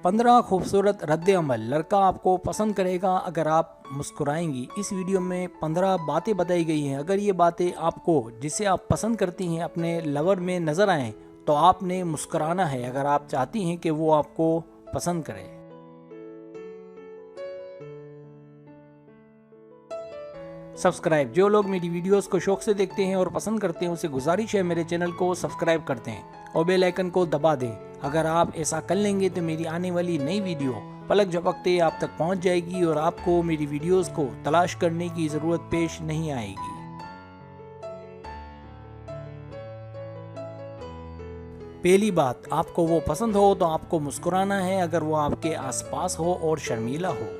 15 खूबसूरत रद्द-ए-अमल लड़का आपको पसंद करेगा अगर आप मुस्कुराएंगी। इस वीडियो में 15 बातें बताई गई हैं। अगर ये बातें आपको जिसे आप पसंद करती हैं अपने लवर में नज़र आएँ तो आपने मुस्कुराना है अगर आप चाहती हैं कि वो आपको पसंद करे। सब्सक्राइब, जो लोग मेरी वीडियोस को शौक से देखते हैं और पसंद करते हैं उनसे गुजारिश है मेरे चैनल को सब्सक्राइब करते हैं और बेल आइकन को दबा दें। अगर आप ऐसा कर लेंगे तो मेरी आने वाली नई वीडियो पलक झपकते आप तक पहुंच जाएगी और आपको मेरी वीडियोस को तलाश करने की ज़रूरत पेश नहीं आएगी। पहली बात, आपको वो पसंद हो तो आपको मुस्कुराना है अगर वो आपके आसपास हो और शर्मीला हो।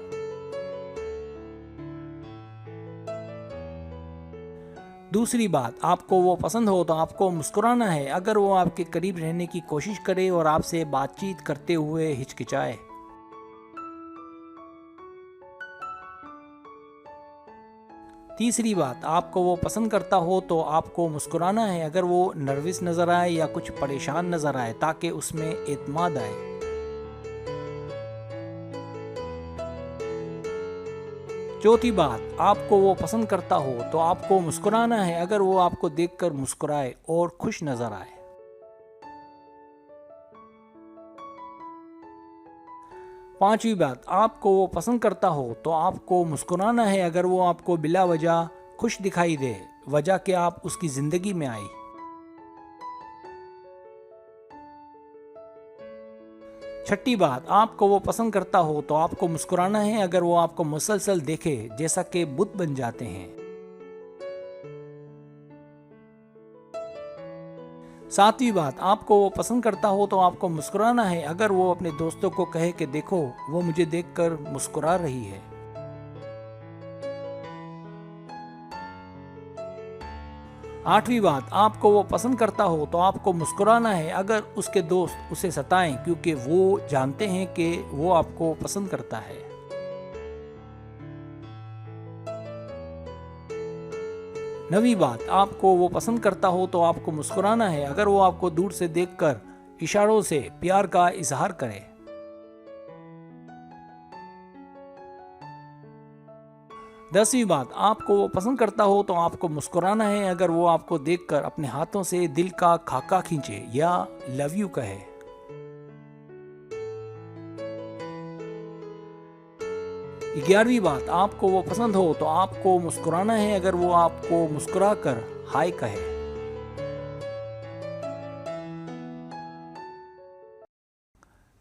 दूसरी बात, आपको वो पसंद हो तो आपको मुस्कुराना है अगर वो आपके करीब रहने की कोशिश करे और आपसे बातचीत करते हुए हिचकिचाए। तीसरी बात, आपको वो पसंद करता हो तो आपको मुस्कुराना है अगर वो नर्वस नज़र आए या कुछ परेशान नज़र आए ताकि उसमें एतमाद आए। चौथी बात, आपको वो पसंद करता हो तो आपको मुस्कुराना है अगर वो आपको देखकर मुस्कुराए और खुश नजर आए। पांचवी बात, आपको वो पसंद करता हो तो आपको मुस्कुराना है अगर वो आपको बिला वजह खुश दिखाई दे, वजह कि आप उसकी जिंदगी में आई। छठी बात, आपको वो पसंद करता हो तो आपको मुस्कुराना है अगर वो आपको मुसलसल देखे जैसा कि बुत बन जाते हैं। सातवीं बात, आपको वो पसंद करता हो तो आपको मुस्कुराना है अगर वो अपने दोस्तों को कहे कि देखो वो मुझे देखकर मुस्कुरा रही है। आठवीं बात, आपको वो पसंद करता हो तो आपको मुस्कुराना है अगर उसके दोस्त उसे सताएं क्योंकि वो जानते हैं कि वो आपको पसंद करता है। नवीं बात, आपको वो पसंद करता हो तो आपको मुस्कुराना है अगर वो आपको दूर से देखकर इशारों से प्यार का इजहार करे। 10वीं बात, आपको वो पसंद करता हो तो आपको मुस्कुराना है अगर वो आपको देखकर अपने हाथों से दिल का खाका खींचे या लव यू कहे। 11वीं बात, आपको वो पसंद हो तो आपको मुस्कुराना है अगर वो आपको मुस्कुरा कर हाय कहे।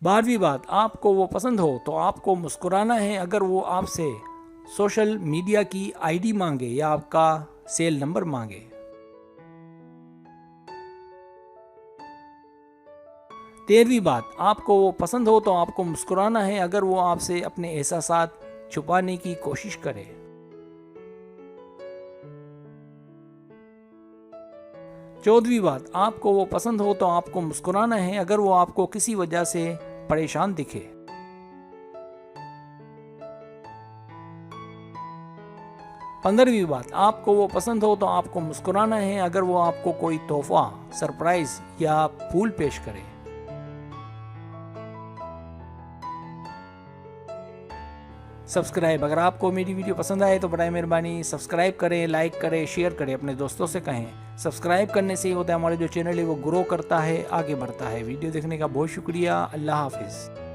12वीं बात, आपको वो पसंद हो तो आपको मुस्कुराना है अगर वो आपसे सोशल मीडिया की आईडी मांगे या आपका सेल नंबर मांगे। 13वीं बात, आपको वो पसंद हो तो आपको मुस्कुराना है अगर वो आपसे अपने एहसासात छुपाने की कोशिश करे। 14वीं बात, आपको वो पसंद हो तो आपको मुस्कुराना है अगर वो आपको किसी वजह से परेशान दिखे। 15वीं बात, आपको वो पसंद हो तो आपको मुस्कुराना है अगर वो आपको कोई तोहफा, सरप्राइज या फूल पेश करे। सब्सक्राइब, अगर आपको मेरी वीडियो पसंद आए तो बड़ी मेहरबानी सब्सक्राइब करें, लाइक करें, शेयर करें, अपने दोस्तों से कहें। सब्सक्राइब करने से ही होता है हमारा जो चैनल है वो ग्रो करता है, आगे बढ़ता है। वीडियो देखने का बहुत शुक्रिया। अल्लाह हाफिज़।